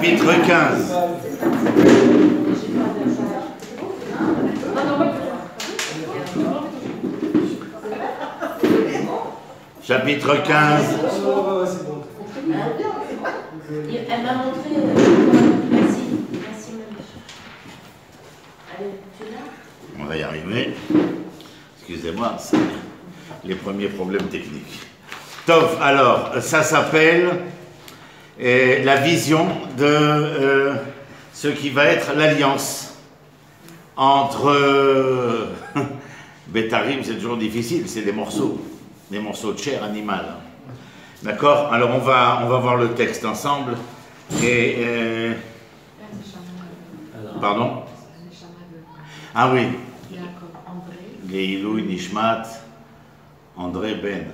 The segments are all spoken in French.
Chapitre 15. Chapitre 15. Elle m'a montré. Merci. Merci, allez, tu es là? On va y arriver. Excusez-moi, c'est les premiers problèmes techniques. Tov, alors, ça s'appelle la vision de ce qui va être l'alliance entre Bétarim, c'est toujours difficile, c'est des morceaux de chair animale. D'accord? Alors on va voir le texte ensemble. Et pardon? Ah oui. Leilou Nishmat André Ben.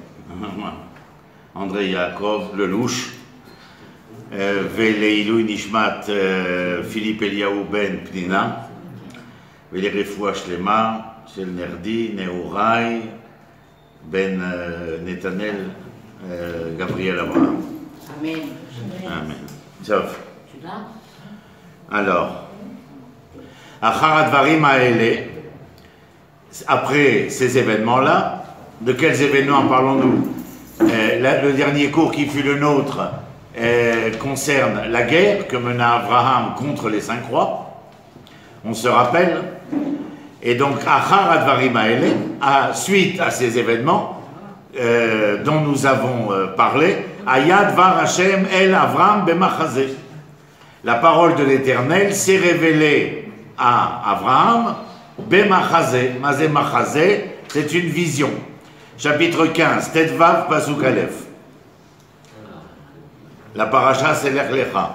André Yaakov Lelouch. Leilou Nishmat Philippe Eliaou Ben Pnina. Refoua Shlema Shel Nerdi Neurai Ben Netanel Gabriel Abraham. Amen. Amen. Sauf. Tu l'as? Alors, Achar Advarim Haele, après ces événements-là, de quels événements parlons-nous? Le dernier cours qui fut le nôtre concerne la guerre que mena Abraham contre les 5 rois. On se rappelle. Et donc, Achar Advarim Haele, suite à ces événements dont nous avons parlé, Ayad Var Hashem El Avram Bemachazé. La parole de l'Éternel s'est révélée à Abraham Bemachazé. Mazé Machazé, c'est une vision. Chapitre 15, Tetvav Pasuk Aleph. La paracha c'est Lech Lecha.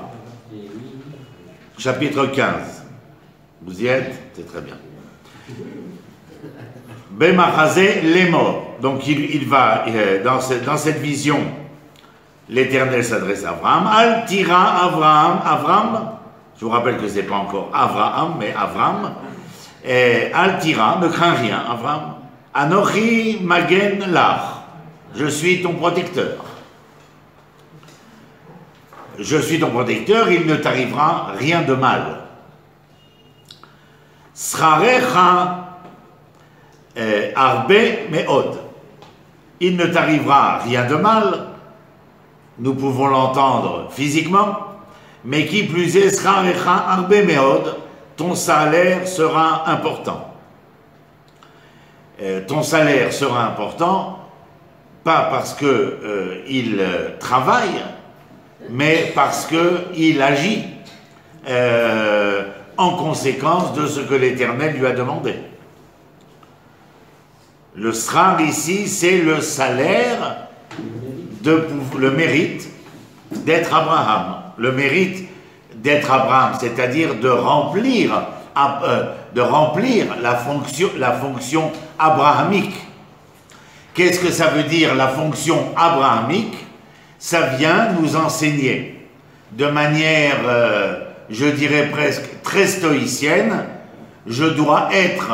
Chapitre 15. Vous y êtes? C'est très bien. Bemachazé, les morts. Donc il va, dans cette vision, l'Éternel s'adresse à Abraham. Al tira Abraham, je vous rappelle que ce n'est pas encore Abraham, mais Abraham. Al tira, ne crains rien, Abraham. Anochi magen lach, je suis ton protecteur. Je suis ton protecteur, il ne t'arrivera rien de mal. Srarecha arbe meod. Il ne t'arrivera rien de mal, nous pouvons l'entendre physiquement, mais qui plus est, srarecha arbe meod, ton salaire sera important. Ton salaire sera important, pas parce qu'il travaille, mais parce qu'il agit en conséquence de ce que l'Éternel lui a demandé. Le srar ici, c'est le salaire, le mérite d'être Abraham. Le mérite d'être Abraham, c'est-à-dire de remplir la fonction abrahamique. Qu'est-ce que ça veut dire la fonction abrahamique? Ça vient nous enseigner de manière, je dirais presque très stoïcienne, je dois être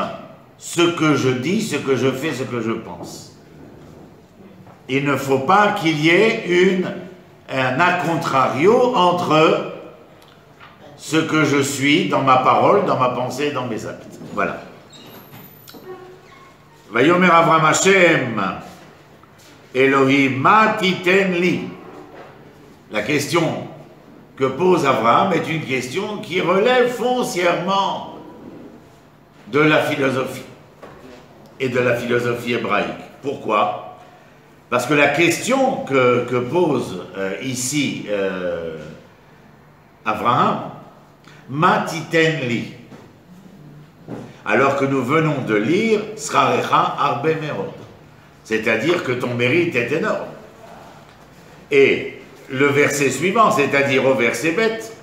ce que je dis, ce que je fais, ce que je pense. Il ne faut pas qu'il y ait un a contrario entre ce que je suis dans ma parole, dans ma pensée, dans mes actes. Voilà. Vayomer Avram Hashem, Elohim, ma titen li. La question que pose Abraham est une question qui relève foncièrement de la philosophie et de la philosophie hébraïque. Pourquoi? Parce que la question que pose ici Abraham, ma titen li, alors que nous venons de lire Srarecha arbe merod, c'est-à-dire que ton mérite est énorme. Et le verset suivant, c'est-à-dire au verset bête,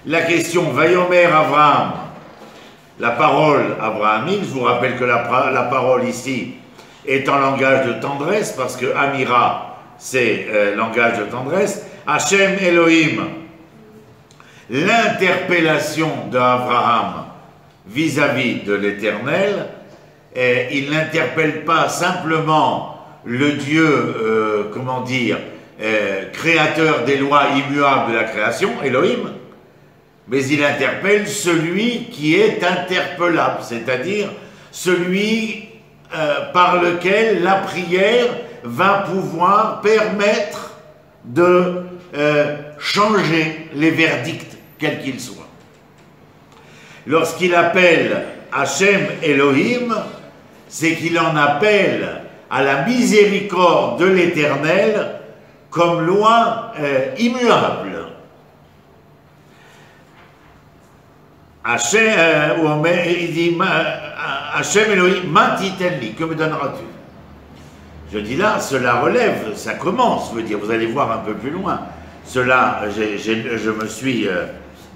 la question Vayomer Abraham, la parole abrahamique, je vous rappelle que la parole ici est en langage de tendresse, parce que Amira, c'est langage de tendresse. Hashem Elohim, l'interpellation d'Abraham vis-à-vis de l'Éternel, il n'interpelle pas simplement le Dieu, créateur des lois immuables de la création, Elohim, mais il interpelle celui qui est interpellable, c'est-à-dire celui par lequel la prière va pouvoir permettre de changer les verdicts, quels qu'ils soient. Lorsqu'il appelle Hachem Elohim, c'est qu'il en appelle à la miséricorde de l'Éternel comme loi immuable. Il dit Hachem Elohim, ma titenli, que me donneras-tu? Je dis là, cela relève, ça commence, veut dire, vous allez voir un peu plus loin. Cela, je me suis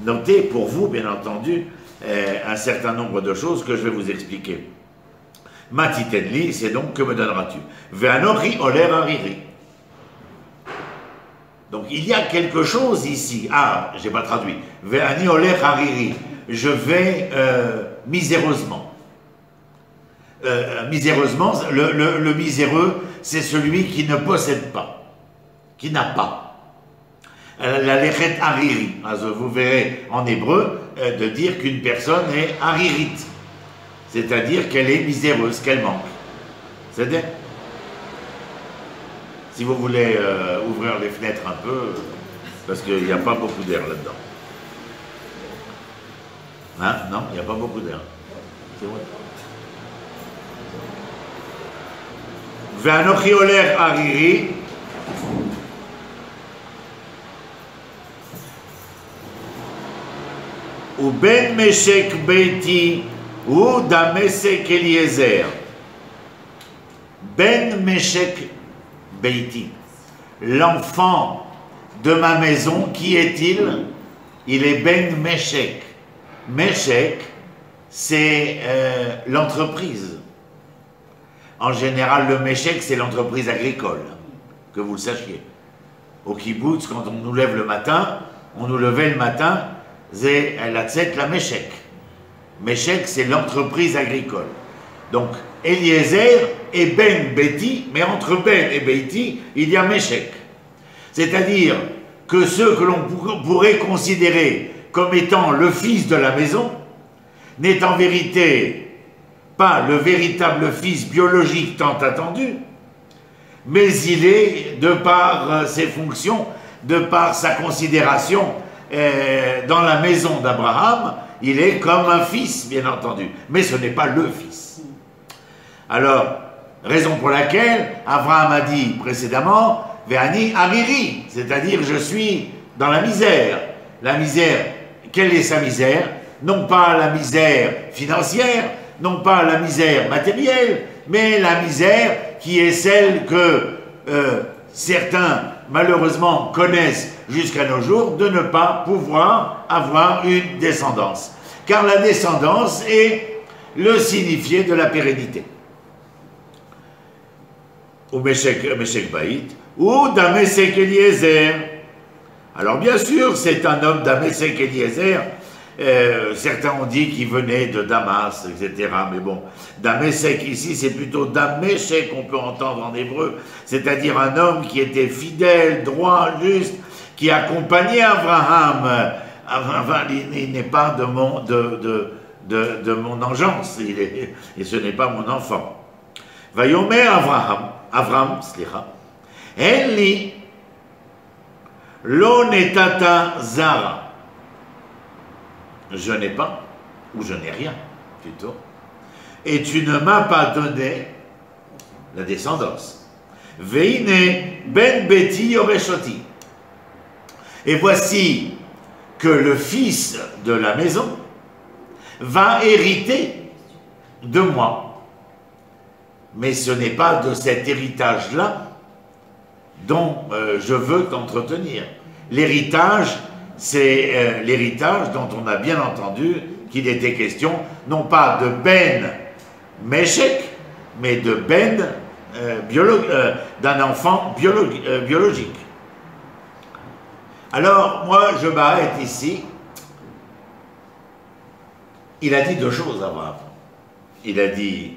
noté pour vous, bien entendu, un certain nombre de choses que je vais vous expliquer. Ma titenli, c'est donc que me donneras-tu? Ve'anochi oler hariri. Donc il y a quelque chose ici. Ah, j'ai pas traduit. Ve'ani oler hariri. Je vais miséreusement. Miséreusement, le miséreux, c'est celui qui ne possède pas, qui n'a pas. La lechet hariri. Vous verrez en hébreu de dire qu'une personne est haririte, c'est-à-dire qu'elle est miséreuse, qu'elle manque. C'est-à-dire, si vous voulez ouvrir les fenêtres un peu, parce qu'il n'y a pas beaucoup d'air là-dedans. Hein? Non, il n'y a pas beaucoup d'air. C'est vrai. Ve'anochi oler hariri. Ou ben meshek beiti ou damesek Eliezer. Ben meshek beiti. L'enfant de ma maison, qui est-il? Il est ben meshek. Meshek, c'est l'entreprise. En général, le Meshek, c'est l'entreprise agricole, que vous le sachiez. Au kibbutz, quand on nous lève le matin, on nous levait le matin, c'est la tzet, la Meshek. Meshek, c'est l'entreprise agricole. Donc, Eliezer et Ben Beti, mais entre Ben et Beti, il y a Meshek. C'est-à-dire que ceux que l'on pourrait considérer comme étant le fils de la maison, n'est en vérité pas le véritable fils biologique tant attendu, mais il est, de par ses fonctions, de par sa considération dans la maison d'Abraham, il est comme un fils, bien entendu, mais ce n'est pas le fils. Alors, raison pour laquelle Abraham a dit précédemment, Ve'ani hariri, c'est-à-dire je suis dans la misère. La misère, quelle est sa misère? Non pas la misère financière, non pas la misère matérielle, mais la misère qui est celle que certains, malheureusement, connaissent jusqu'à nos jours, de ne pas pouvoir avoir une descendance. Car la descendance est le signifié de la pérennité. Ou Meshek Baït, ou Damesek Eliezer. Alors bien sûr, c'est un homme d'Amesek Eliezer. Certains ont dit qu'il venait de Damas, etc. Mais bon, Damesek ici, c'est plutôt Dameshek qu'on peut entendre en hébreu, c'est-à-dire un homme qui était fidèle, droit, juste, qui accompagnait Abraham. Enfin, il n'est pas de mon engeance, et ce n'est pas mon enfant. Vayomer Abraham, slicha, Eli, lo netata zara. Je n'ai pas, ou je n'ai rien, plutôt. Et tu ne m'as pas donné la descendance. Veine ben beti yoreshoti. Et voici que le fils de la maison va hériter de moi. Mais ce n'est pas de cet héritage-là dont je veux t'entretenir. L'héritage, c'est l'héritage dont on a bien entendu qu'il était question, non pas de Ben Meshek, mais de Ben, d'un enfant biologique. Alors, moi, je m'arrête ici. Il a dit deux choses, Abraham. Il a dit,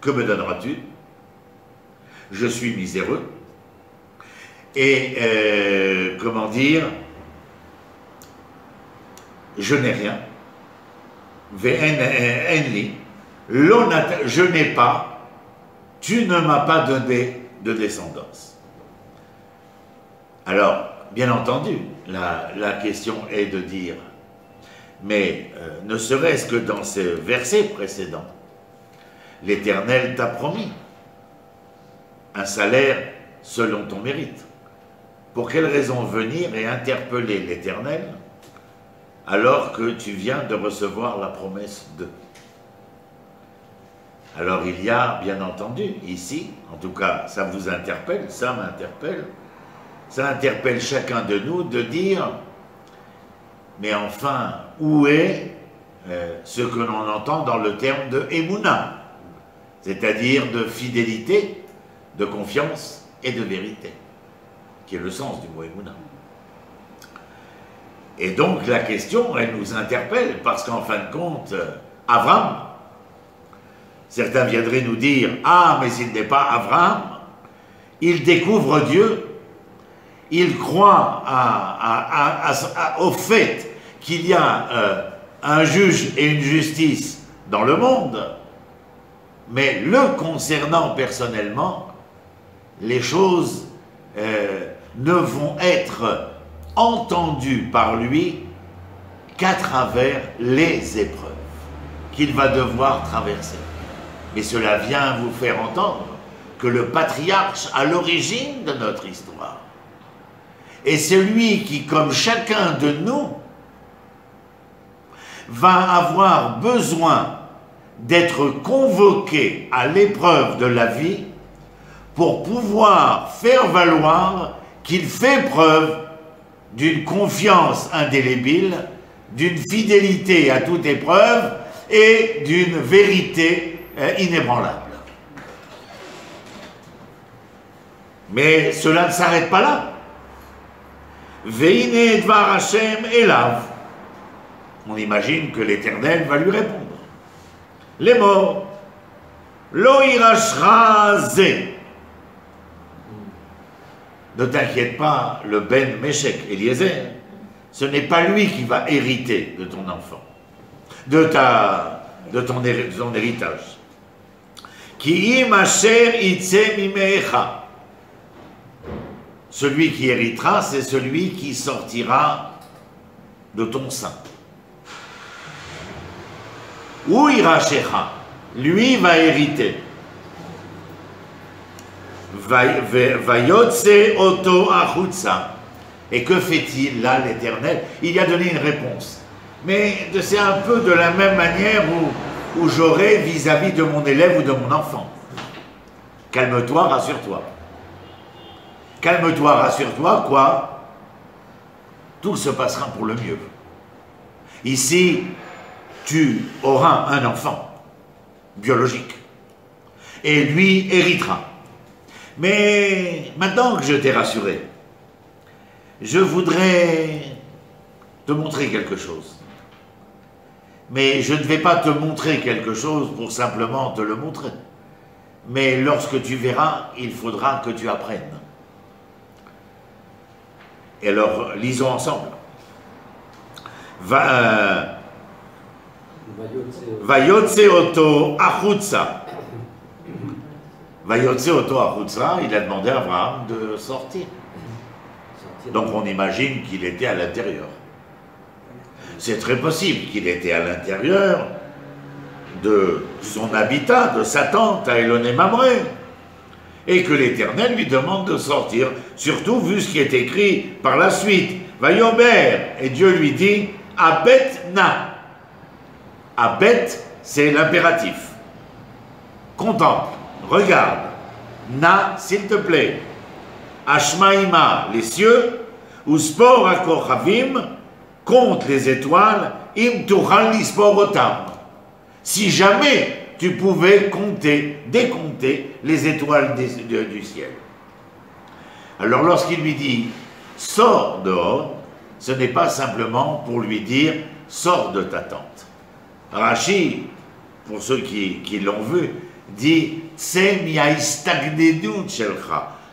que me donneras-tu? Je suis miséreux. Et, comment dire, je n'ai rien, je n'ai pas, tu ne m'as pas donné de descendance. Alors, bien entendu, la question est de dire, mais ne serait-ce que dans ces versets précédents, l'Éternel t'a promis un salaire selon ton mérite. Pour quelle raison venir et interpeller l'Éternel alors que tu viens de recevoir la promesse de? Alors il y a, bien entendu, ici, en tout cas, ça vous interpelle, ça m'interpelle, ça interpelle chacun de nous de dire, mais enfin, où est ce que l'on entend dans le terme de Emouna, c'est-à-dire de fidélité, de confiance et de vérité, qui est le sens du mot Emouna. Et donc la question, elle nous interpelle, parce qu'en fin de compte, Abraham, certains viendraient nous dire, ah, mais il n'est pas Abraham, il découvre Dieu, il croit au fait qu'il y a un juge et une justice dans le monde, mais le concernant personnellement, les choses ne vont être entendues par lui qu'à travers les épreuves qu'il va devoir traverser. Mais cela vient vous faire entendre que le patriarche à l'origine de notre histoire est celui qui, comme chacun de nous, va avoir besoin d'être convoqué à l'épreuve de la vie pour pouvoir faire valoir qu'il fait preuve d'une confiance indélébile, d'une fidélité à toute épreuve et d'une vérité inébranlable. Mais cela ne s'arrête pas là. Veine dvar Hashem elav. On imagine que l'Éternel va lui répondre. Les morts. Lo irashra ze. Ne t'inquiète pas, le Ben Meshek Eliezer, ce n'est pas lui qui va hériter de ton enfant, de ton héritage. Ki im asher itze mimecha. Celui qui héritera, c'est celui qui sortira de ton sein. Ou irachecha, lui va hériter. Vayotse oto achutza. Et que fait-il là, l'Éternel? Il y a donné une réponse. Mais c'est un peu de la même manière où j'aurais vis-à-vis de mon élève ou de mon enfant. Calme-toi, rassure-toi. Calme-toi, rassure-toi, quoi? Tout se passera pour le mieux. Ici, tu auras un enfant biologique. Et lui héritera. Mais maintenant que je t'ai rassuré, je voudrais te montrer quelque chose. Mais je ne vais pas te montrer quelque chose pour simplement te le montrer. Mais lorsque tu verras, il faudra que tu apprennes. Et alors, lisons ensemble. Vayotse oto achutza. Vayotse oto achutza, il a demandé à Abraham de sortir. Donc on imagine qu'il était à l'intérieur. C'est très possible qu'il était à l'intérieur de son habitat, de sa tente à Éloné-Mamré, et que l'Éternel lui demande de sortir, surtout vu ce qui est écrit par la suite. Vayomer, et Dieu lui dit, Abet na. Abet, c'est l'impératif. Contemple, regarde. Na, s'il te plaît. Ashmaïma, les cieux, ou sport akochavim, compte les étoiles, im tuchal lispor otam. Si jamais tu pouvais compter, décompter les étoiles du ciel. Alors lorsqu'il lui dit « sors dehors », ce n'est pas simplement pour lui dire « sors de ta tente ». Rashi, pour ceux qui l'ont vu, dit «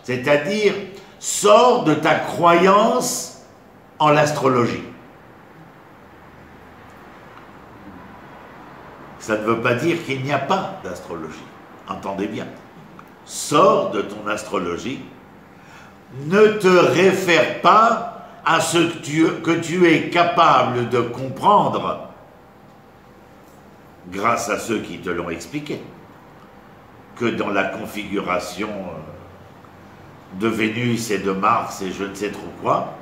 c'est-à-dire « sors de ta croyance en l'astrologie ». Ça ne veut pas dire qu'il n'y a pas d'astrologie. Entendez bien. Sors de ton astrologie. Ne te réfère pas à ce que tu es capable de comprendre grâce à ceux qui te l'ont expliqué. Que dans la configuration de Vénus et de Mars et je ne sais trop quoi,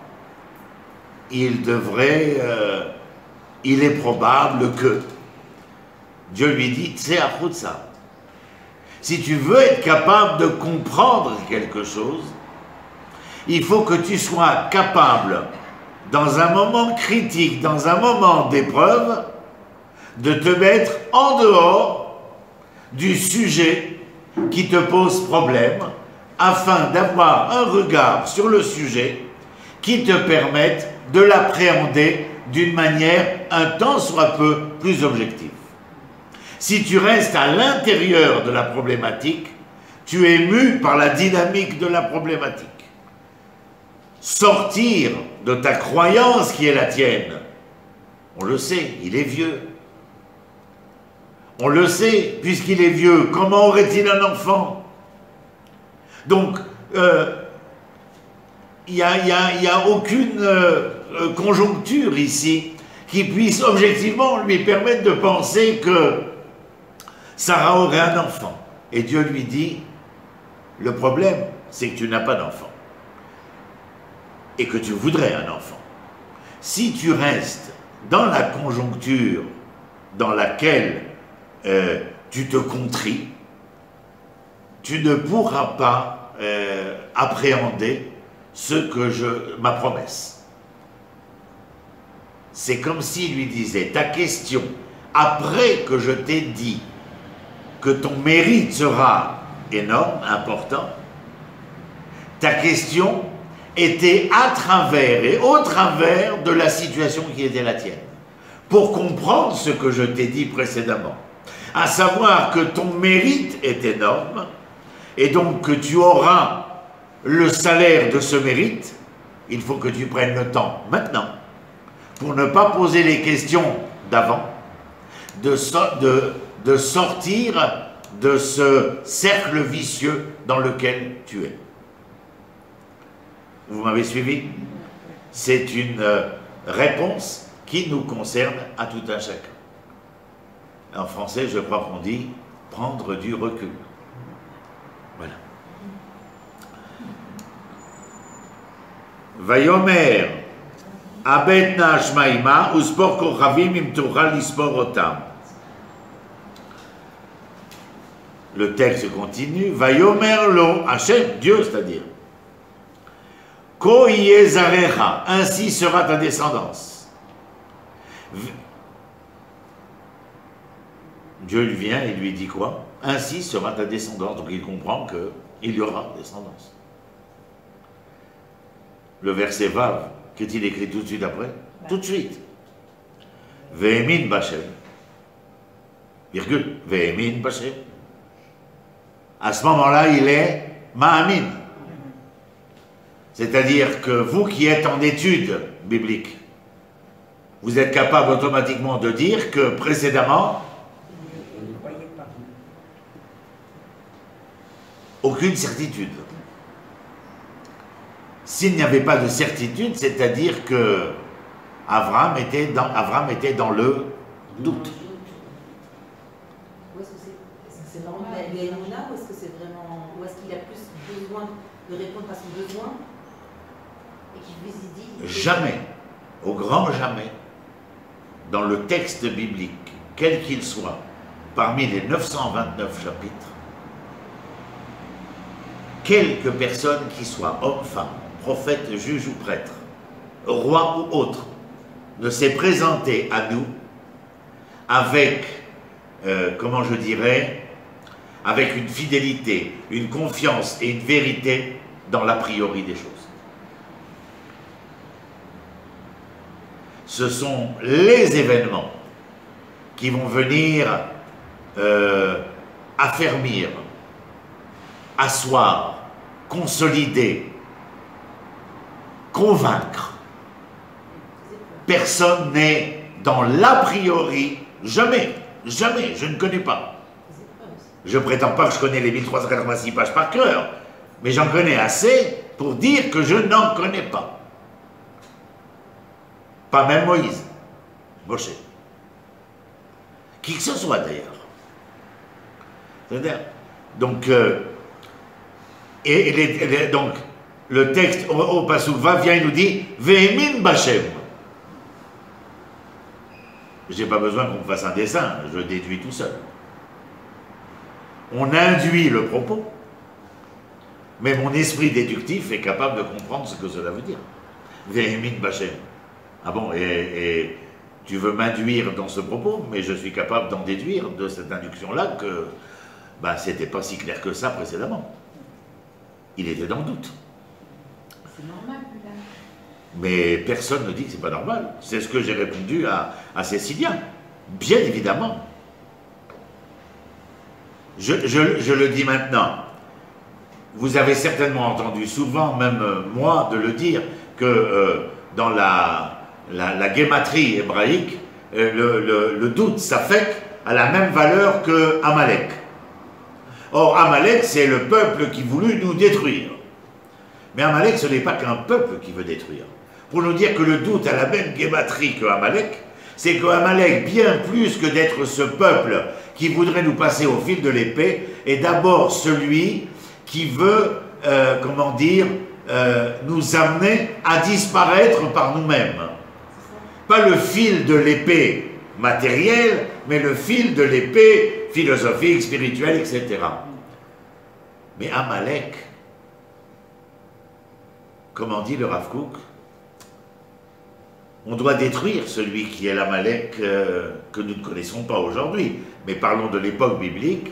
il est probable que Dieu lui dit, c'est à propos de ça. Si tu veux être capable de comprendre quelque chose, il faut que tu sois capable, dans un moment critique, dans un moment d'épreuve, de te mettre en dehors du sujet qui te pose problème, afin d'avoir un regard sur le sujet qui te permette de l'appréhender d'une manière un tant soit peu plus objective. Si tu restes à l'intérieur de la problématique, tu es mu par la dynamique de la problématique. Sortir de ta croyance qui est la tienne, on le sait, il est vieux. On le sait, puisqu'il est vieux, comment aurait-il un enfant? Donc, il n'y a aucune conjoncture ici qui puisse objectivement lui permettre de penser que Sarah aurait un enfant. Et Dieu lui dit, le problème, c'est que tu n'as pas d'enfant. Et que tu voudrais un enfant. Si tu restes dans la conjoncture dans laquelle tu te contris, tu ne pourras pas appréhender ma promesse. C'est comme s'il lui disait, ta question, après que je t'ai dit que ton mérite sera énorme, important, ta question était à travers et au travers de la situation qui était la tienne. Pour comprendre ce que je t'ai dit précédemment, à savoir que ton mérite est énorme, et donc que tu auras le salaire de ce mérite, il faut que tu prennes le temps maintenant, pour ne pas poser les questions d'avant, de sortir de ce cercle vicieux dans lequel tu es. Vous m'avez suivi? C'est une réponse qui nous concerne à tout un chacun. En français, je crois qu'on dit « prendre du recul ». Voilà. Vayomer abet na shmaima uspor kochavim im tuchal lispor otam. Le texte continue. Vayomer lo, Hachem, Dieu, c'est-à-dire. Ko yezarecha, ainsi sera ta descendance. Dieu lui vient et lui dit quoi? Ainsi sera ta descendance. Donc il comprend qu'il y aura descendance. Le verset Vav, qu'est-il écrit tout de suite après? Tout de suite. Ve'emin b'Hashem. Virgule. Ve'emin b'Hashem. À ce moment-là, il est ma'amin. C'est-à-dire que vous qui êtes en études bibliques, vous êtes capable automatiquement de dire que précédemment, aucune certitude. S'il n'y avait pas de certitude, c'est-à-dire que Abraham était dans le doute. Ou est-ce que c'est vraiment l'émouna ou est-ce que c'est vraiment, ou est-ce qu'il a plus besoin de répondre à son besoin et qu'il lui dit jamais, au grand jamais, dans le texte biblique, quel qu'il soit, parmi les 929 chapitres, quelque personne qui soit, homme, femme, prophète, juge ou prêtre, roi ou autre, ne s'est présenté à nous avec, comment je dirais, avec une fidélité, une confiance et une vérité dans l'a priori des choses. Ce sont les événements qui vont venir affermir, asseoir, consolider, convaincre. Personne n'est dans l'a priori, jamais, Jamais, je ne connais pas. Je prétends pas que je connais les 1386 pages par cœur, mais j'en connais assez pour dire que je n'en connais pas. Pas même Moïse, Moshe. Qui que ce soit d'ailleurs. C'est-à-dire, donc, donc, le texte au Passouk va, vient et nous dit Vehemin Bachem. J'ai pas besoin qu'on me fasse un dessin, je déduis tout seul. On induit le propos, mais mon esprit déductif est capable de comprendre ce que cela veut dire. Vehemin Bachem. Ah bon, et tu veux m'induire dans ce propos, mais je suis capable d'en déduire de cette induction-là que bah, c'était pas si clair que ça précédemment. Il était dans le doute. C'est normal, là. Mais personne ne dit que c'est pas normal. C'est ce que j'ai répondu à Cécilia. Bien évidemment. Je le dis maintenant. Vous avez certainement entendu souvent, même moi, de le dire, que dans la guématrie hébraïque, le doute, Safek, a la même valeur que Amalek. Or, Amalek, c'est le peuple qui voulut nous détruire. Mais Amalek, ce n'est pas qu'un peuple qui veut détruire. Pour nous dire que le doute a la même guématrie que Amalek, c'est que Amalek, bien plus que d'être ce peuple qui voudrait nous passer au fil de l'épée, est d'abord celui qui veut, comment dire, nous amener à disparaître par nous-mêmes. Pas le fil de l'épée matérielle, mais le fil de l'épée philosophique, spirituelle, etc. Mais Amalek, comment dit le Rav Kook, on doit détruire celui qui est l'Amalek que nous ne connaissons pas aujourd'hui. Mais parlons de l'époque biblique,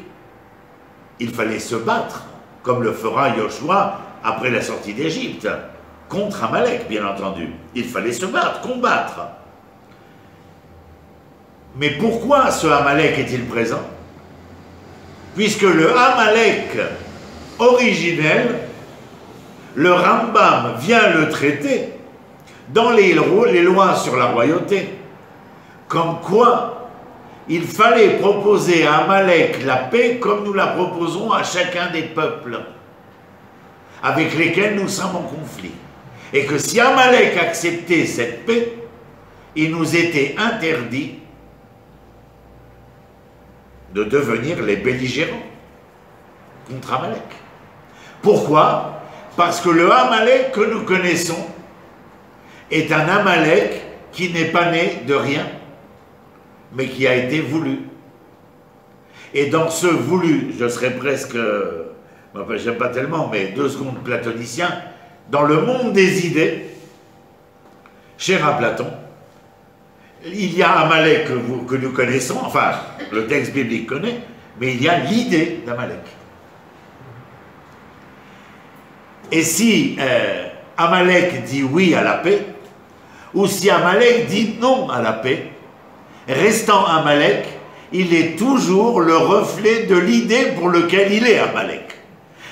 il fallait se battre, comme le fera Yoshua après la sortie d'Égypte, contre Amalek, bien entendu. Il fallait se battre, combattre. Mais pourquoi ce Amalek est-il présent? Puisque le Amalek originel, le Rambam vient le traiter dans les lois sur la royauté, comme quoi il fallait proposer à Amalek la paix comme nous la proposons à chacun des peuples avec lesquels nous sommes en conflit. Et que si Amalek acceptait cette paix, il nous était interdit de devenir les belligérants contre Amalek. Pourquoi? Parce que le Amalek que nous connaissons est un Amalek qui n'est pas né de rien, mais qui a été voulu. Et dans ce voulu, je serais presque, j'aime pas tellement, mais 2 secondes platonicien, dans le monde des idées, cher à Platon, il y a Amalek que nous connaissons, enfin, le texte biblique connaît, mais il y a l'idée d'Amalek. Et si Amalek dit oui à la paix, ou si Amalek dit non à la paix, restant Amalek, il est toujours le reflet de l'idée pour lequel il est Amalek.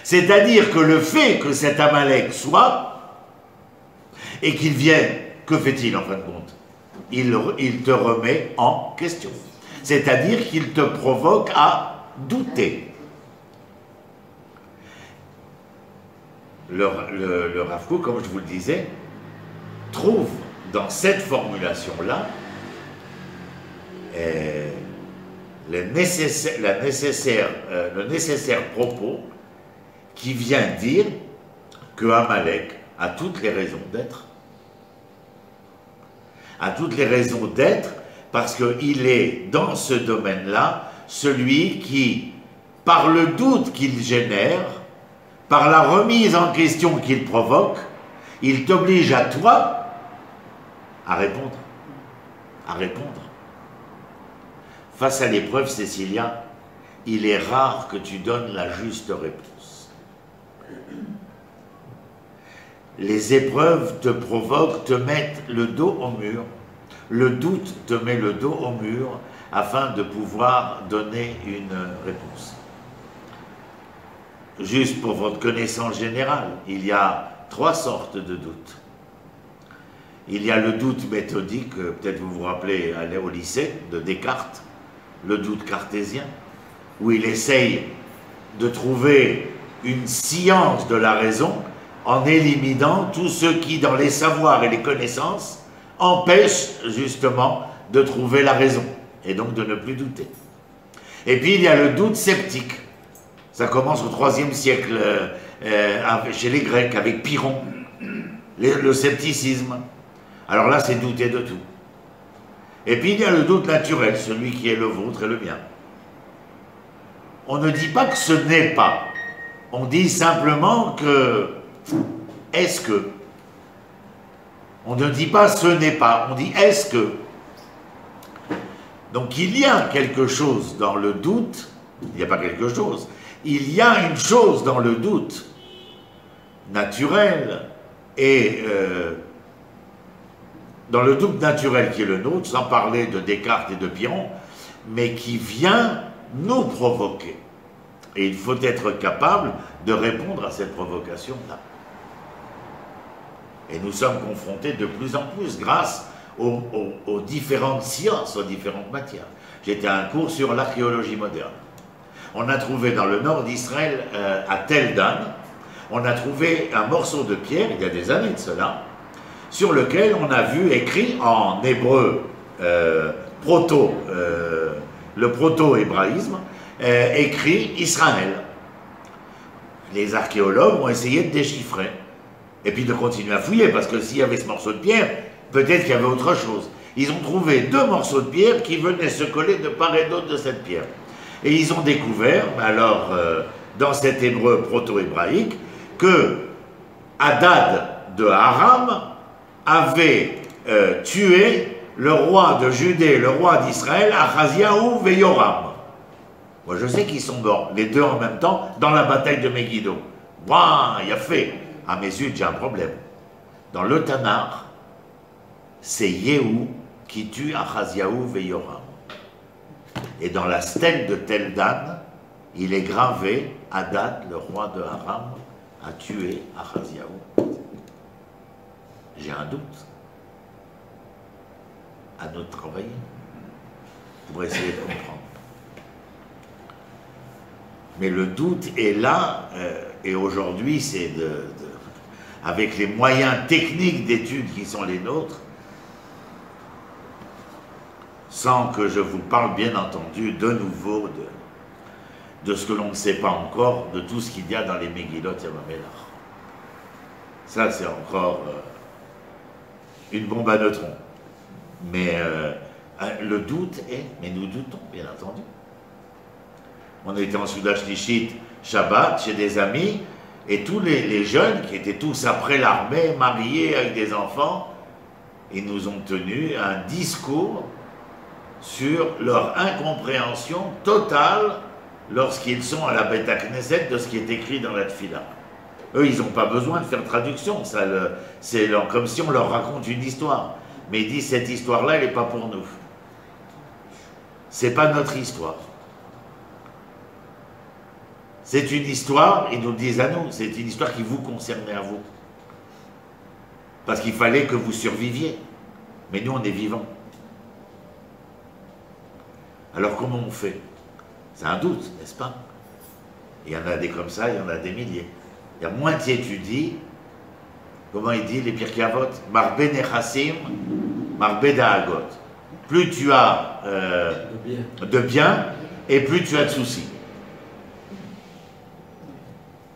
C'est-à-dire que le fait que cet Amalek soit, et qu'il vienne, que fait-il en fin de compte? Il te remet en question. C'est-à-dire qu'il te provoque à douter. Le Rav Kook, comme je vous le disais, trouve dans cette formulation-là le nécessaire propos qui vient dire que Amalek a toutes les raisons d'être. A toutes les raisons d'être parce qu'il est dans ce domaine-là celui qui, par le doute qu'il génère, par la remise en question qu'il provoque, il t'oblige à toi à répondre. À répondre. Face à l'épreuve, Cécilia, il est rare que tu donnes la juste réponse. Les épreuves te provoquent, te mettent le dos au mur. Le doute te met le dos au mur afin de pouvoir donner une réponse. Juste pour votre connaissance générale, il y a 3 sortes de doutes. Il y a le doute méthodique, peut-être vous vous rappelez au lycée, de Descartes, le doute cartésien, où il essaye de trouver une science de la raison en éliminant tout ce qui, dans les savoirs et les connaissances, empêche justement de trouver la raison, et donc de ne plus douter. Et puis il y a le doute sceptique. Ça commence au IIIe siècle chez les Grecs, avec Pyrrhon, le scepticisme. Alors là, c'est douter de tout. Et puis il y a le doute naturel, celui qui est le vôtre et le mien. On ne dit pas que ce n'est pas. On dit simplement que est-ce que. On ne dit pas ce n'est pas, on dit est-ce que. Donc il y a quelque chose dans le doute, il n'y a pas quelque chose, il y a une chose dans le doute naturel et dans le doute naturel qui est le nôtre, sans parler de Descartes et de Pyrrhon, mais qui vient nous provoquer. Et il faut être capable de répondre à cette provocation-là. Et nous sommes confrontés de plus en plus grâce aux différentes sciences, aux différentes matières. J'étais à un cours sur l'archéologie moderne. On a trouvé dans le nord d'Israël, à Tel Dan, on a trouvé un morceau de pierre, il y a des années de cela, sur lequel on a vu écrit en hébreu le proto-hébraïsme, écrit Israël. Les archéologues ont essayé de déchiffrer, et puis de continuer à fouiller, parce que s'il y avait ce morceau de pierre, peut-être qu'il y avait autre chose. Ils ont trouvé 2 morceaux de pierre qui venaient se coller de part et d'autre de cette pierre. Et ils ont découvert, alors, dans cet hébreu proto-hébraïque, que Hadad de Aram avait tué le roi de Judée, le roi d'Israël, Achaziaou et Yoram. Moi, je sais qu'ils sont morts, les deux en même temps, dans la bataille de Megiddo. Waouh, il a fait. Ah, mais zut, j'ai un problème. Dans le Tanakh, c'est Yehou qui tue Achaziaou et Yoram. Et dans la stèle de Tel Dan, il est gravé Hadad, le roi de Aram, a tué Achaziaou. J'ai un doute. À nous de travailler pour essayer de comprendre. Mais le doute est là, et aujourd'hui, c'est avec les moyens techniques d'études qui sont les nôtres, sans que je vous parle bien entendu de nouveau de ce que l'on ne sait pas encore, de tout ce qu'il y a dans les Megillot Yamamélach. Ça, c'est encore une bombe à neutrons. Mais le doute est, mais nous doutons, bien entendu. On était en Souda Shlichit, Shabbat, chez des amis, et tous les jeunes, qui étaient tous après l'armée, mariés avec des enfants, ils nous ont tenu un discours sur leur incompréhension totale lorsqu'ils sont à la Beth Knesset de ce qui est écrit dans la Tfila. Eux, ils n'ont pas besoin de faire traduction, c'est comme si on leur raconte une histoire. Mais ils disent, cette histoire-là, elle n'est pas pour nous. C'est pas notre histoire. C'est une histoire, ils nous le disent à nous, c'est une histoire qui vous concernait à vous. Parce qu'il fallait que vous surviviez. Mais nous, on est vivants. Alors comment on fait? C'est un doute, n'est-ce pas? Il y en a des comme ça, il y en a des milliers. Il y a moins tu étudies, comment il dit les Pirkei Avot? Marbe nechassim, marbe da'agot. Plus tu as de bien, et plus tu as de soucis.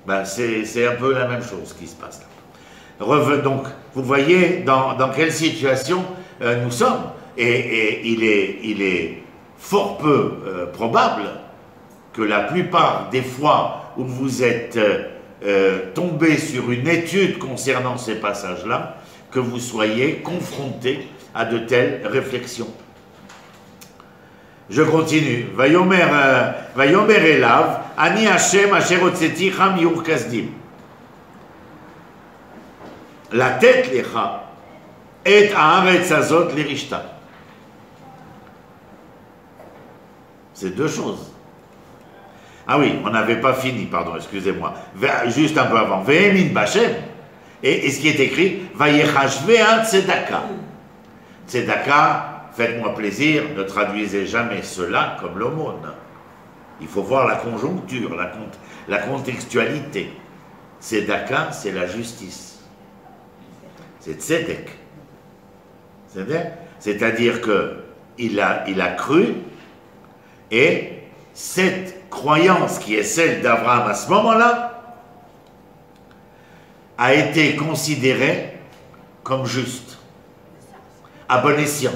Ben, c'est un peu la même chose qui se passe là. Donc, vous voyez dans quelle situation nous sommes. Et il est fort peu probable que la plupart des fois où vous êtes tombé sur une étude concernant ces passages-là, que vous soyez confronté à de telles réflexions. Je continue. Vayomer elav, ani Hashem asher hotzeti cham yur kasdim. La tête lecha et haaretz azot lirishta. C'est deux choses. Ah oui, on n'avait pas fini, pardon, excusez-moi. Juste un peu avant. Vehemin b'Hashem. Et ce qui est écrit, vayechashvea tzedaka. Tzedaka, faites-moi plaisir, ne traduisez jamais cela comme l'aumône. Il faut voir la conjoncture, la contextualité. Tzedaka, c'est la justice. C'est tzedek. C'est-à-dire qu'il a cru, et cette croyance qui est celle d'Abraham à ce moment-là a été considérée comme juste, à bon escient.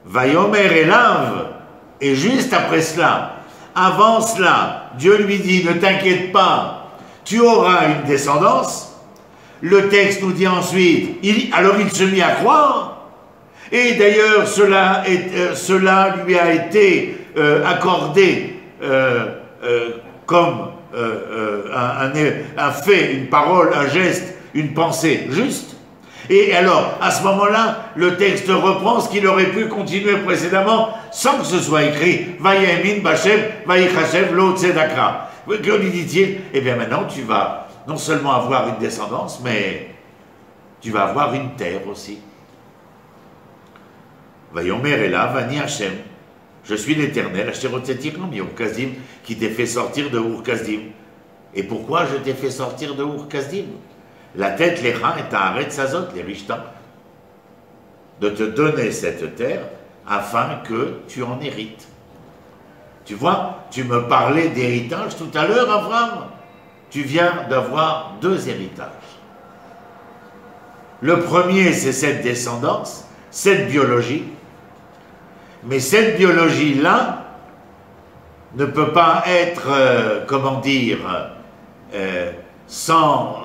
Vayomer Elav, et juste après cela, avant cela, Dieu lui dit, ne t'inquiète pas, tu auras une descendance. Le texte nous dit ensuite, alors il se mit à croire, et d'ailleurs cela lui a été accordé comme un fait, une parole, un geste, une pensée juste. Et alors, à ce moment-là, le texte reprend ce qu'il aurait pu continuer précédemment sans que ce soit écrit « Vayemin Bachem, Vayichashev lo tzedakra ». Que lui dit-il? Eh bien maintenant, tu vas non seulement avoir une descendance, mais tu vas avoir une terre aussi. Vayomer Ela, Vani Hashem. Je suis l'Éternel, qui t'ai fait sortir de Ur-Kasdim. Et pourquoi je t'ai fait sortir de Ur-Kasdim? La tête, les reins et ta arrête sazot, les richtans. De te donner cette terre afin que tu en hérites. Tu vois, tu me parlais d'héritage tout à l'heure, Abraham. Tu viens d'avoir 2 héritages. Le premier, c'est cette descendance, cette biologie. Mais cette biologie-là ne peut pas être, comment dire, sans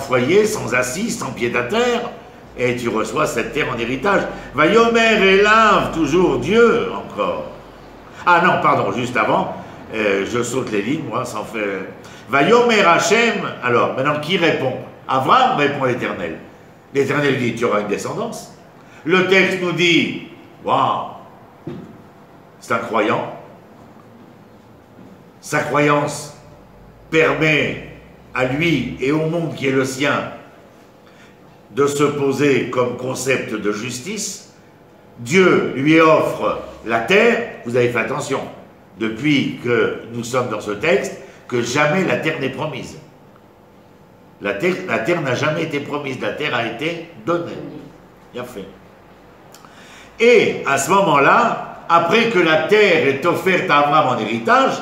foyer, sans assise, sans pied à terre, et tu reçois cette terre en héritage. Vayomer Elav, toujours Dieu, encore. Ah non, pardon, juste avant, je saute les lignes, moi, sans faire... Vayomer Hashem, alors, maintenant, qui répond? Abraham répond l'Éternel. L'Éternel dit, tu auras une descendance. Le texte nous dit, waouh, c'est un croyant. Sa croyance permet à lui et au monde qui est le sien de se poser comme concept de justice. Dieu lui offre la terre. Vous avez fait attention, depuis que nous sommes dans ce texte, que jamais la terre n'est promise. La terre n'a jamais été promise, la terre a été donnée. Bien fait. Et à ce moment-là, après que la terre est offerte à Abraham en héritage,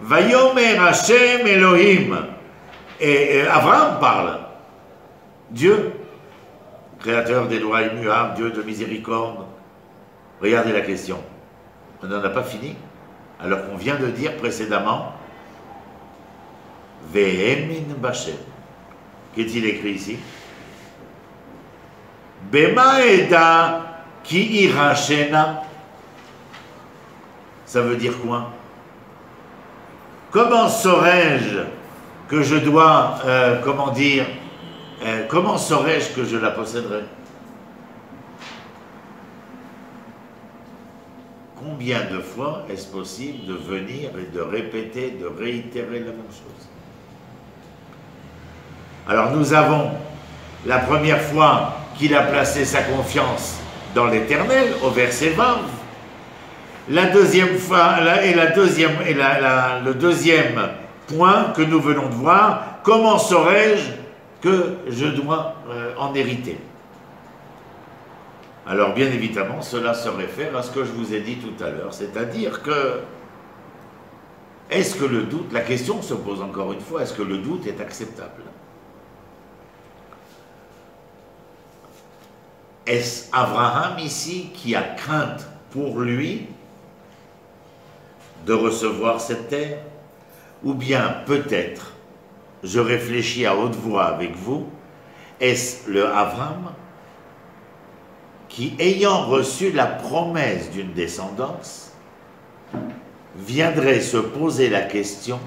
Vayomer Hashem Elohim. Et Abraham parle. Dieu, créateur des lois immuables, Dieu de miséricorde. Regardez la question. On n'en a pas fini. Alors qu'on vient de dire précédemment, Vehemin Bashem. Qu'est-il écrit ici? Bema Eda Ki Irachena. Ça veut dire quoi? Comment saurais-je que je dois, comment saurais-je que je la posséderai? Combien de fois est-ce possible de venir et de répéter, de réitérer la même chose? Alors nous avons la première fois qu'il a placé sa confiance dans l'Éternel, au verset 20. La deuxième fois, le deuxième point que nous venons de voir, comment saurais-je que je dois en hériter? Alors bien évidemment, cela se réfère à ce que je vous ai dit tout à l'heure, c'est-à-dire que, est-ce que le doute, la question se pose encore une fois, est-ce que le doute est acceptable? Est-ce Abraham ici qui a crainte pour lui de recevoir cette terre? Ou bien peut-être, je réfléchis à haute voix avec vous, est-ce le Abraham qui, ayant reçu la promesse d'une descendance, viendrait se poser la question,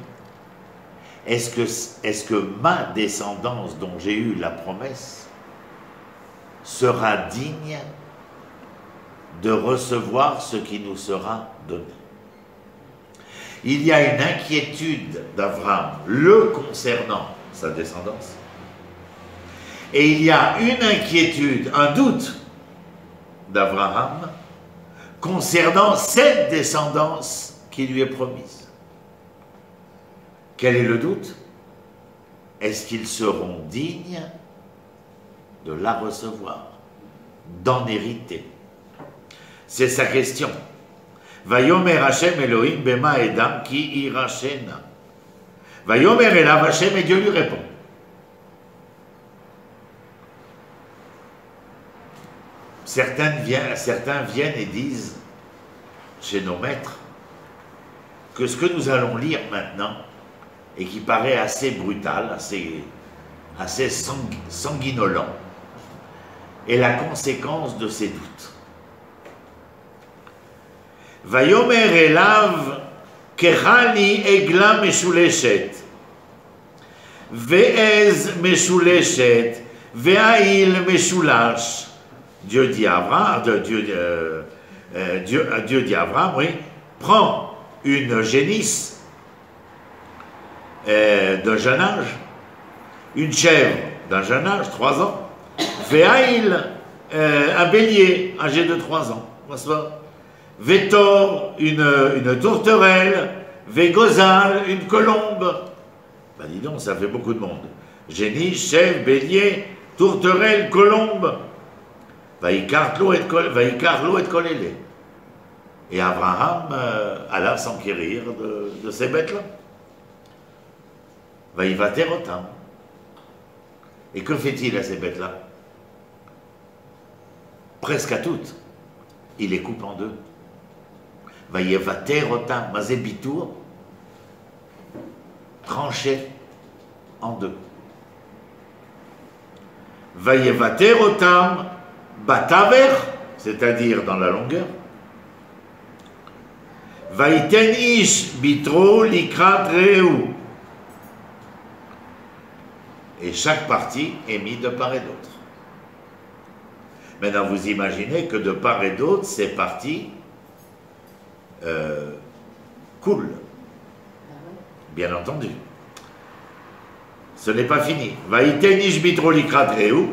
est-ce que ma descendance dont j'ai eu la promesse sera digne de recevoir ce qui nous sera donné? Il y a une inquiétude d'Abraham le concernant sa descendance, Et il y a une inquiétude, un doute d'Abraham concernant cette descendance qui lui est promise. Quel est le doute? Est-ce qu'ils seront dignes de la recevoir, d'en hériter? C'est sa question. Vayomer Hashem Elohim bema edam ki irachena. Vayomer elav Hashem, et Dieu lui répond. Certains viennent et disent chez nos maîtres que ce que nous allons lire maintenant et qui paraît assez brutal, assez sanguinolent, est la conséquence de ces doutes. Vayomer elav kechani egla meshuleshet ve'ez meshuleshet ve'ail meshulash. Dieu dit à Abraham, Dieu dit à Abraham, oui, prends une génisse d'un jeune âge, une chèvre d'un jeune âge, 3 ans, ve'ail, un bélier âgé de 3 ans, ve'tor, une tourterelle, ve'gozal, une colombe. Ben dis donc, ça fait beaucoup de monde. Génisse, chèvre, bélier, tourterelle, colombe. Vaïkarlo et kolélé. Et Abraham alla s'enquérir de ces bêtes-là. Vaïvater otam. Et que fait-il à ces bêtes-là? Presque à toutes. Il les coupe en deux. Vaïvater otam. Mazé bitour. Tranché en deux. Vaïvater otam. Bataver, c'est-à-dire dans la longueur. Vaïten ish bitro likrat reu. Et chaque partie est mise de part et d'autre. Maintenant, vous imaginez que de part et d'autre, ces parties coulent. Bien entendu. Ce n'est pas fini. Vaïten ish bitro likrat reu.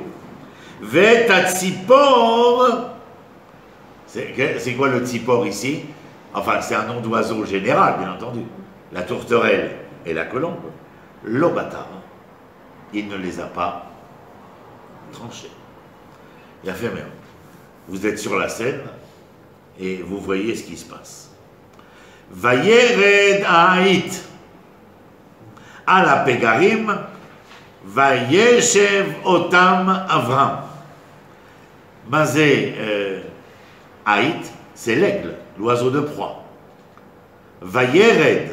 Vetatsipor, c'est quoi le tsipor ici? Enfin, c'est un nom d'oiseau général, bien entendu. La tourterelle et la colombe. L'obata, il ne les a pas tranchés. Il a fait même. Vous êtes sur la scène et vous voyez ce qui se passe. Vayered Haït à la Pégarim, Vayeshev Otam Avram. Mazé Haït, c'est l'aigle, l'oiseau de proie. Vayered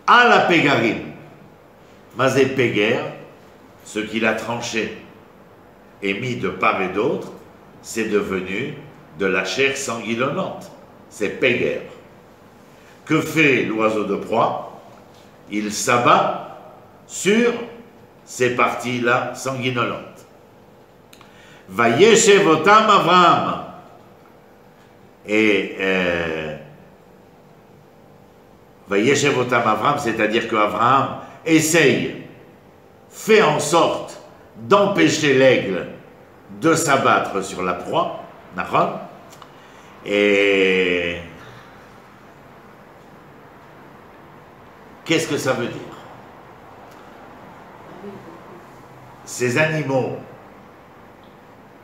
à la Pégarim. Mazé Péger, ce qu'il a tranché et mis de part et d'autre, c'est devenu de la chair sanguinolente. C'est Péger. Que fait l'oiseau de proie? Il s'abat sur ces parties-là sanguinolentes. Vayeshev otam Avram. Et Vayeshev otam Avram, c'est-à-dire qu'Avraham essaye, fait en sorte d'empêcher l'aigle de s'abattre sur la proie, Nahon, et qu'est-ce que ça veut dire? Ces animaux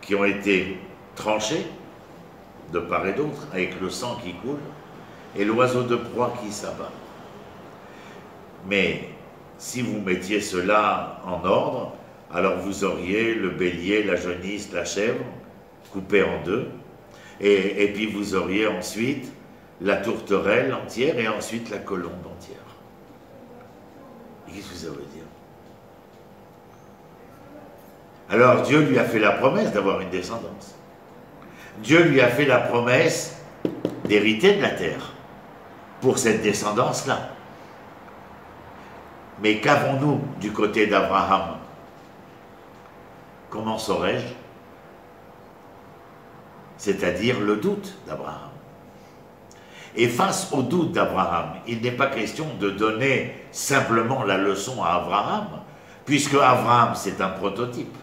qui ont été tranchés de part et d'autre, avec le sang qui coule, et l'oiseau de proie qui s'abat. Mais si vous mettiez cela en ordre, alors vous auriez le bélier, la genisse, la chèvre, coupés en deux, et puis vous auriez ensuite la tourterelle entière, et ensuite la colombe entière. Qu'est-ce que ça veut dire? Alors Dieu lui a fait la promesse d'avoir une descendance. Dieu lui a fait la promesse d'hériter de la terre pour cette descendance-là. Mais qu'avons-nous du côté d'Abraham? Comment saurais-je? C'est-à-dire le doute d'Abraham. Et face au doute d'Abraham, il n'est pas question de donner simplement la leçon à Abraham, puisque Abraham, c'est un prototype.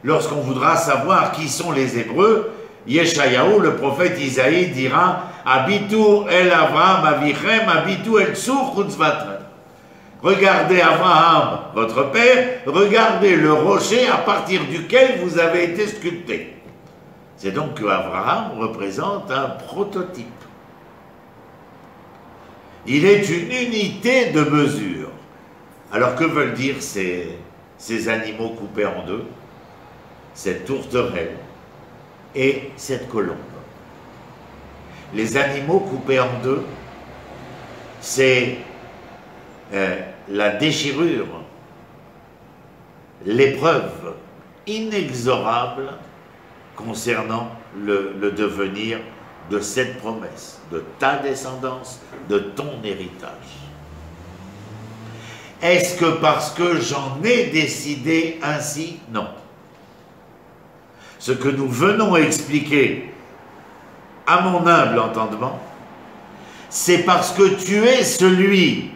lorsqu'on voudra savoir qui sont les Hébreux, Yeshayahu, le prophète Isaïe, dira Abitu el Avraham avichem, abitu el tzur chutzvatran. Regardez Abraham, votre père, regardez le rocher à partir duquel vous avez été sculpté. C'est donc que Abraham représente un prototype. Il est une unité de mesure. Alors que veulent dire ces animaux coupés en deux, cette tourterelle et cette colombe? Les animaux coupés en deux, c'est la déchirure, l'épreuve inexorable concernant le devenir de cette promesse, de ta descendance, de ton héritage. Est-ce que parce que j'en ai décidé ainsi? Non. Ce que nous venons expliquer, à mon humble entendement, c'est parce que tu es celui